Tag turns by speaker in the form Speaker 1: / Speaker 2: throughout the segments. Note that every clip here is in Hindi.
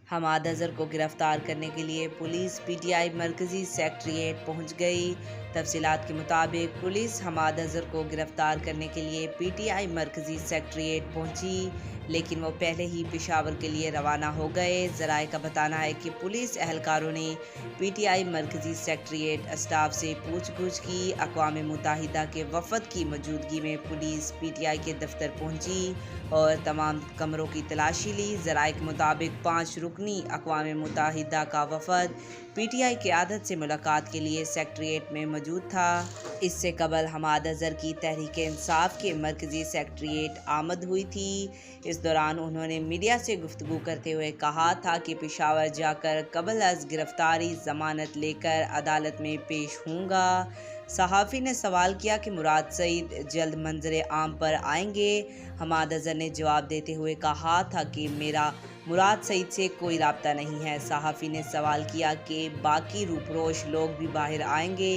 Speaker 1: हमाद अजहर को गिरफ्तार करने के लिए पुलिस पीटीआई मरकजी सेक्रेटेरिएट पहुंच गई। तफसीलात के मुताबिक पुलिस हमाद अजहर को गिरफ्तार करने के लिए पीटीआई मरकजी सेक्रेटेरिएट पहुंची, लेकिन वो पहले ही पेशावर के लिए रवाना हो गए। ज़राए का बताना है कि पुलिस एहलकारों ने पीटीआई मरकजी सेक्रेटेरिएट स्टाफ से पूछ-गुछ की। अक़वाम मुत्तहिदा के वफ़द की मौजूदगी में पुलिस पीटीआई के दफ्तर पहुंची और तमाम कमरों की तलाशी ली। ज़राए के मुताबिक 5 रुकनी अक़वाम मुत्तहिदा का वफ़द पीटीआई क़यादत से मुलाकात के लिए सेक्रेटेरिएट में मौजूद था। इससे कबल हमाद अजहर की तहरीक इंसाफ के मरकजी सेक्रेटेरिएट आमद हुई थी। इस दौरान उन्होंने मीडिया से गुफ्तगू करते हुए कहा था कि पेशावर जाकर कबल अज़ गिरफ्तारी ज़मानत लेकर अदालत में पेश होऊंगा। सहाफ़ी ने सवाल किया कि मुराद सईद जल्द मंजर आम पर आएंगे। हमाद अजहर ने जवाब देते हुए कहा था कि मेरा मुराद सईद से कोई राब्ता नहीं है। सहाफ़ी ने सवाल किया कि बाकी रूपरोश लोग भी बाहर आएंगे।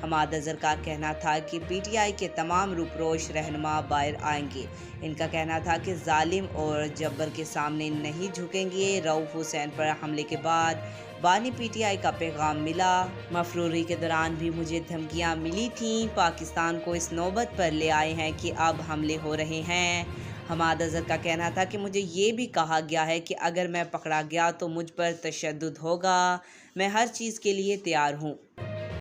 Speaker 1: हमाद अजहर का कहना था कि पीटीआई के तमाम रूपरोश रहनुमा बाहर आएंगे। इनका कहना था कि जालिम और जब्बर के सामने नहीं झुकेंगे। रऊफ़ हुसैन पर हमले के बाद बानी पीटीआई का पैगाम मिला। मफरूरी के दौरान भी मुझे धमकियां मिली थीं। पाकिस्तान को इस नौबत पर ले आए हैं कि अब हमले हो रहे हैं। हमाद अजहर का कहना था कि मुझे ये भी कहा गया है कि अगर मैं पकड़ा गया तो मुझ पर तशद्दुद होगा। मैं हर चीज़ के लिए तैयार हूँ।